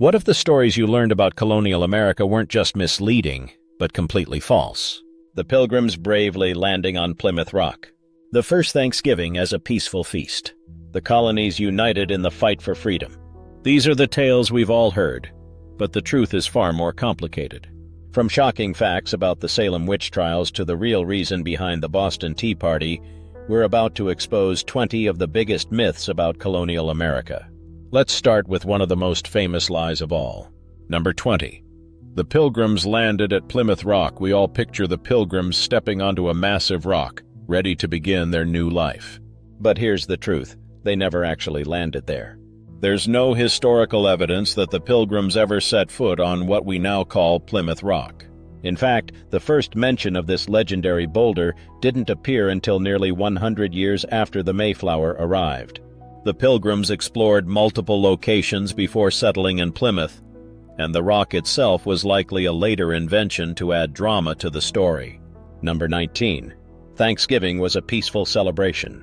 What if the stories you learned about colonial America weren't just misleading, but completely false? The Pilgrims bravely landing on Plymouth Rock. The first Thanksgiving as a peaceful feast. The colonies united in the fight for freedom. These are the tales we've all heard, but the truth is far more complicated. From shocking facts about the Salem Witch Trials to the real reason behind the Boston Tea Party, we're about to expose 20 of the biggest myths about colonial America. Let's start with one of the most famous lies of all. Number 20. The Pilgrims landed at Plymouth Rock. We all picture the Pilgrims stepping onto a massive rock, ready to begin their new life. But here's the truth. They never actually landed there. There's no historical evidence that the Pilgrims ever set foot on what we now call Plymouth Rock. In fact, the first mention of this legendary boulder didn't appear until nearly 100 years after the Mayflower arrived. The Pilgrims explored multiple locations before settling in Plymouth, and the rock itself was likely a later invention to add drama to the story. Number 19. Thanksgiving was a peaceful celebration.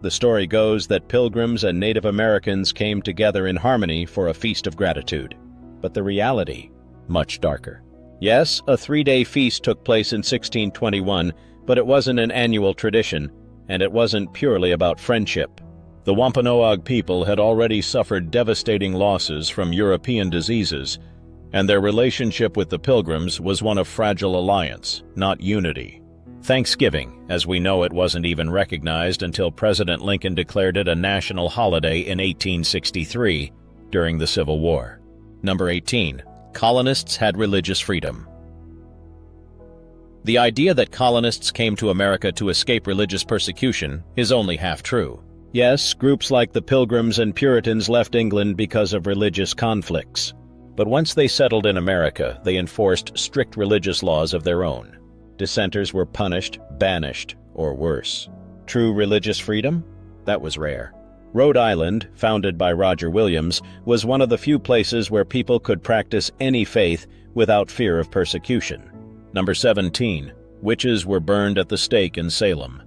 The story goes that Pilgrims and Native Americans came together in harmony for a feast of gratitude. But the reality, much darker. Yes, a 3-day feast took place in 1621, but it wasn't an annual tradition, and it wasn't purely about friendship. The Wampanoag people had already suffered devastating losses from European diseases, and their relationship with the Pilgrims was one of fragile alliance, not unity. Thanksgiving, as we know it, wasn't even recognized until President Lincoln declared it a national holiday in 1863 during the Civil War. Number 18. Colonists had religious freedom. The idea that colonists came to America to escape religious persecution is only half true. Yes, groups like the Pilgrims and Puritans left England because of religious conflicts. But once they settled in America, they enforced strict religious laws of their own. Dissenters were punished, banished, or worse. True religious freedom? That was rare. Rhode Island, founded by Roger Williams, was one of the few places where people could practice any faith without fear of persecution. Number 17. Witches were burned at the stake in Salem.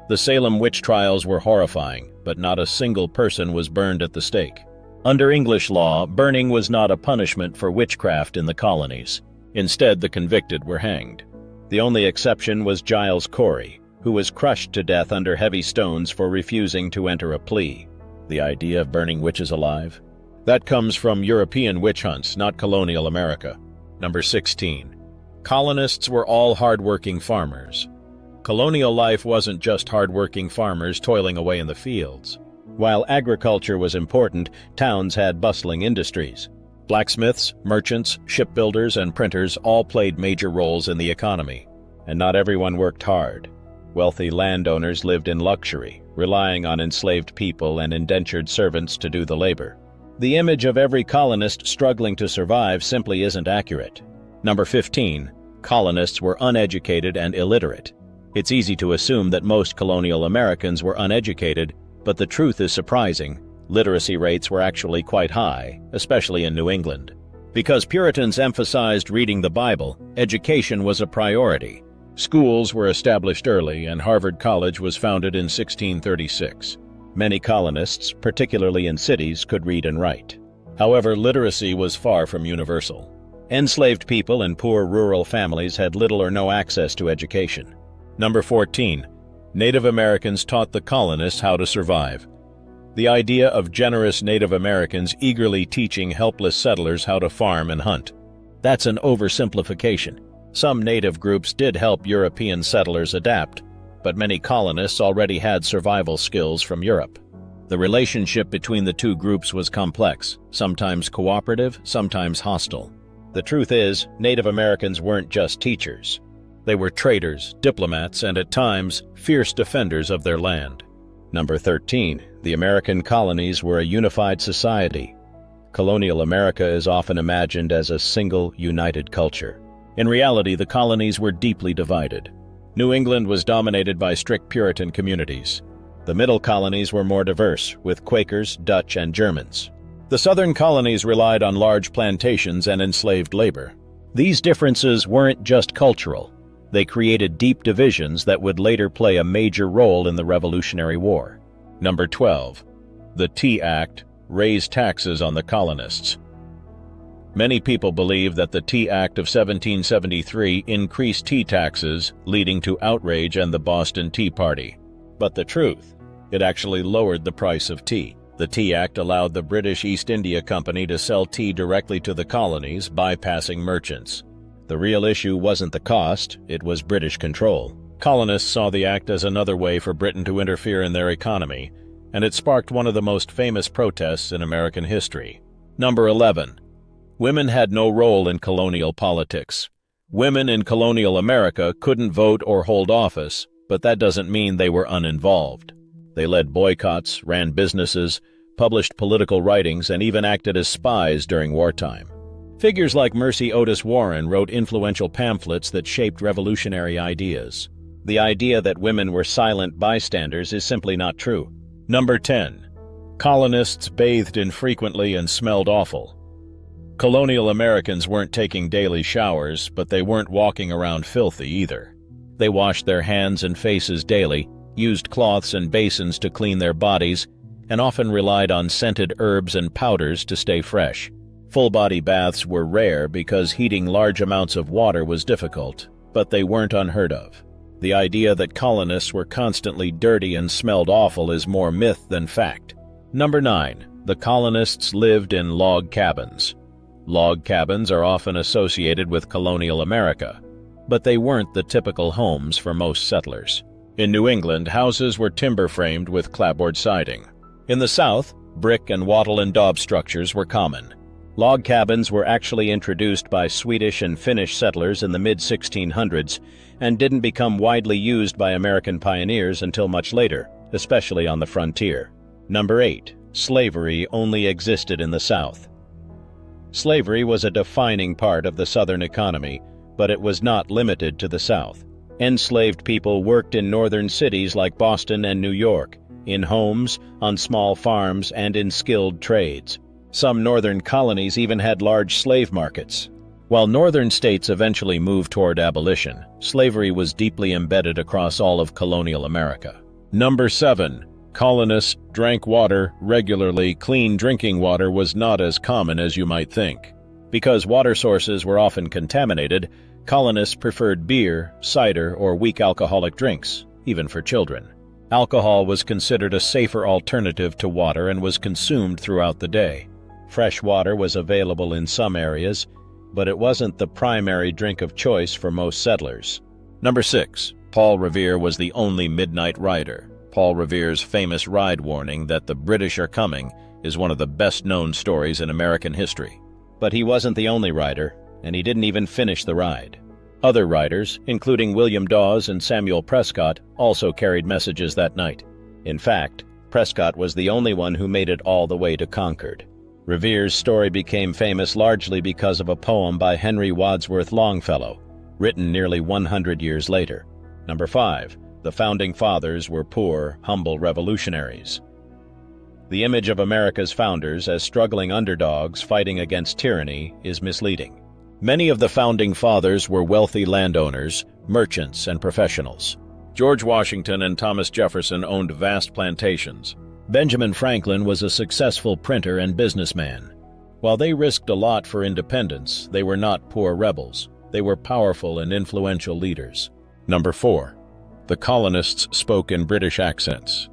The Salem Witch Trials were horrifying, but not a single person was burned at the stake. Under English law, burning was not a punishment for witchcraft in the colonies. Instead, the convicted were hanged. The only exception was Giles Corey, who was crushed to death under heavy stones for refusing to enter a plea. The idea of burning witches alive? That comes from European witch hunts, not colonial America. Number 16. Colonists were all hardworking farmers. Colonial life wasn't just hardworking farmers toiling away in the fields. While agriculture was important, towns had bustling industries. Blacksmiths, merchants, shipbuilders, and printers all played major roles in the economy. And not everyone worked hard. Wealthy landowners lived in luxury, relying on enslaved people and indentured servants to do the labor. The image of every colonist struggling to survive simply isn't accurate. Number 15. Colonists were uneducated and illiterate. It's easy to assume that most colonial Americans were uneducated, but the truth is surprising. Literacy rates were actually quite high, especially in New England. Because Puritans emphasized reading the Bible, education was a priority. Schools were established early, and Harvard College was founded in 1636. Many colonists, particularly in cities, could read and write. However, literacy was far from universal. Enslaved people and poor rural families had little or no access to education. Number 14. Native Americans taught the colonists how to survive. The idea of generous Native Americans eagerly teaching helpless settlers how to farm and hunt. That's an oversimplification. Some native groups did help European settlers adapt, but many colonists already had survival skills from Europe. The relationship between the two groups was complex, sometimes cooperative, sometimes hostile. The truth is, Native Americans weren't just teachers. They were traders, diplomats, and at times, fierce defenders of their land. Number 13. The American colonies were a unified society. Colonial America is often imagined as a single, united culture. In reality, the colonies were deeply divided. New England was dominated by strict Puritan communities. The middle colonies were more diverse, with Quakers, Dutch, and Germans. The southern colonies relied on large plantations and enslaved labor. These differences weren't just cultural. They created deep divisions that would later play a major role in the Revolutionary War. Number 12. The Tea Act raised taxes on the colonists. Many people believe that the Tea Act of 1773 increased tea taxes, leading to outrage and the Boston Tea Party. But the truth, it actually lowered the price of tea. The Tea Act allowed the British East India Company to sell tea directly to the colonies, bypassing merchants. The real issue wasn't the cost, it was British control. Colonists saw the act as another way for Britain to interfere in their economy, and it sparked one of the most famous protests in American history. Number 11. Women had no role in colonial politics. Women in colonial America couldn't vote or hold office, but that doesn't mean they were uninvolved. They led boycotts, ran businesses, published political writings, and even acted as spies during wartime. Figures like Mercy Otis Warren wrote influential pamphlets that shaped revolutionary ideas. The idea that women were silent bystanders is simply not true. Number 10. Colonists bathed infrequently and smelled awful. Colonial Americans weren't taking daily showers, but they weren't walking around filthy either. They washed their hands and faces daily, used cloths and basins to clean their bodies, and often relied on scented herbs and powders to stay fresh. Full-body baths were rare because heating large amounts of water was difficult, but they weren't unheard of. The idea that colonists were constantly dirty and smelled awful is more myth than fact. Number 9. The colonists lived in log cabins. Log cabins are often associated with colonial America, but they weren't the typical homes for most settlers. In New England, houses were timber-framed with clapboard siding. In the South, brick and wattle and daub structures were common. Log cabins were actually introduced by Swedish and Finnish settlers in the mid-1600s and didn't become widely used by American pioneers until much later, especially on the frontier. Number 8. Slavery only existed in the South. Slavery was a defining part of the Southern economy, but it was not limited to the South. Enslaved people worked in northern cities like Boston and New York, in homes, on small farms, and in skilled trades. Some northern colonies even had large slave markets. While northern states eventually moved toward abolition, slavery was deeply embedded across all of colonial America. Number 7. Colonists drank water regularly. Clean drinking water was not as common as you might think. Because water sources were often contaminated, colonists preferred beer, cider, or weak alcoholic drinks, even for children. Alcohol was considered a safer alternative to water and was consumed throughout the day. Fresh water was available in some areas, but it wasn't the primary drink of choice for most settlers. Number 6. Paul Revere was the only midnight rider. Paul Revere's famous ride warning that the British are coming is one of the best-known stories in American history. But he wasn't the only rider, and he didn't even finish the ride. Other riders, including William Dawes and Samuel Prescott, also carried messages that night. In fact, Prescott was the only one who made it all the way to Concord. Revere's story became famous largely because of a poem by Henry Wadsworth Longfellow, written nearly 100 years later. Number 5. The Founding Fathers were poor, humble revolutionaries. The image of America's founders as struggling underdogs fighting against tyranny is misleading. Many of the Founding Fathers were wealthy landowners, merchants, and professionals. George Washington and Thomas Jefferson owned vast plantations. Benjamin Franklin was a successful printer and businessman. While they risked a lot for independence, they were not poor rebels. They were powerful and influential leaders. Number 4. The colonists spoke in British accents.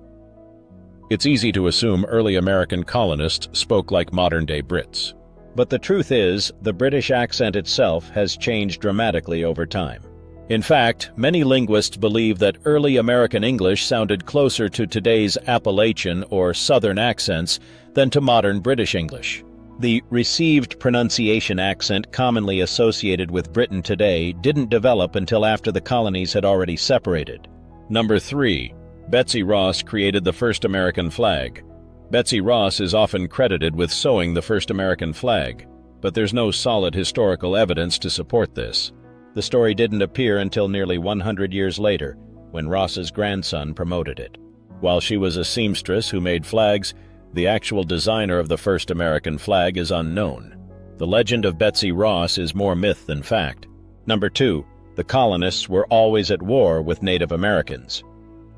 It's easy to assume early American colonists spoke like modern-day Brits. But the truth is, the British accent itself has changed dramatically over time. In fact, many linguists believe that early American English sounded closer to today's Appalachian or Southern accents than to modern British English. The received pronunciation accent commonly associated with Britain today didn't develop until after the colonies had already separated. Number 3. Betsy Ross created the first American flag. Betsy Ross is often credited with sewing the first American flag, but there's no solid historical evidence to support this. The story didn't appear until nearly 100 years later, when Ross's grandson promoted it. While she was a seamstress who made flags, the actual designer of the first American flag is unknown. The legend of Betsy Ross is more myth than fact. Number 2. The colonists were always at war with Native Americans.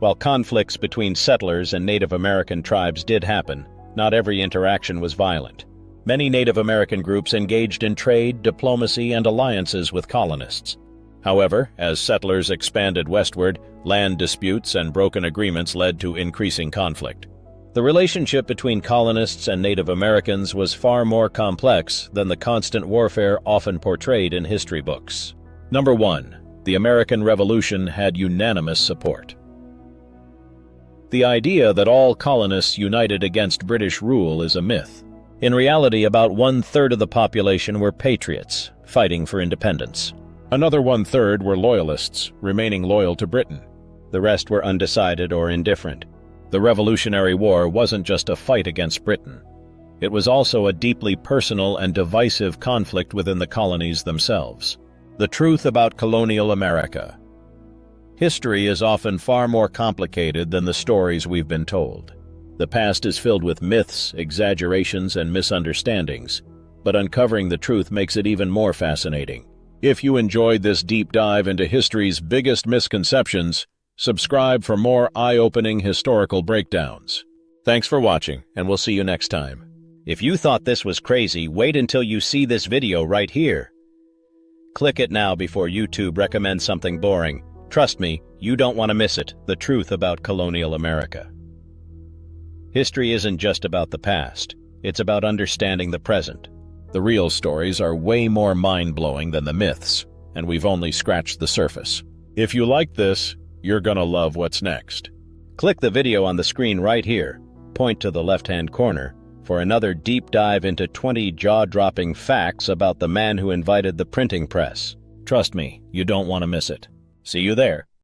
While conflicts between settlers and Native American tribes did happen, not every interaction was violent. Many Native American groups engaged in trade, diplomacy, and alliances with colonists. However, as settlers expanded westward, land disputes and broken agreements led to increasing conflict. The relationship between colonists and Native Americans was far more complex than the constant warfare often portrayed in history books. Number 1. The American Revolution had unanimous support. The idea that all colonists united against British rule is a myth. In reality, about 1/3 of the population were patriots, fighting for independence. Another 1/3 were loyalists, remaining loyal to Britain. The rest were undecided or indifferent. The Revolutionary War wasn't just a fight against Britain. It was also a deeply personal and divisive conflict within the colonies themselves. The truth about colonial America. History is often far more complicated than the stories we've been told. The past is filled with myths, exaggerations, and misunderstandings, but uncovering the truth makes it even more fascinating. If you enjoyed this deep dive into history's biggest misconceptions, subscribe for more eye-opening historical breakdowns. Thanks for watching, and we'll see you next time. If you thought this was crazy, wait until you see this video right here. Click it now before YouTube recommends something boring. Trust me, you don't want to miss it, the truth about colonial America. History isn't just about the past, it's about understanding the present. The real stories are way more mind-blowing than the myths, and we've only scratched the surface. If you like this, you're gonna love what's next. Click the video on the screen right here, point to the left-hand corner, for another deep dive into 20 jaw-dropping facts about the man who invented the printing press. Trust me, you don't want to miss it. See you there.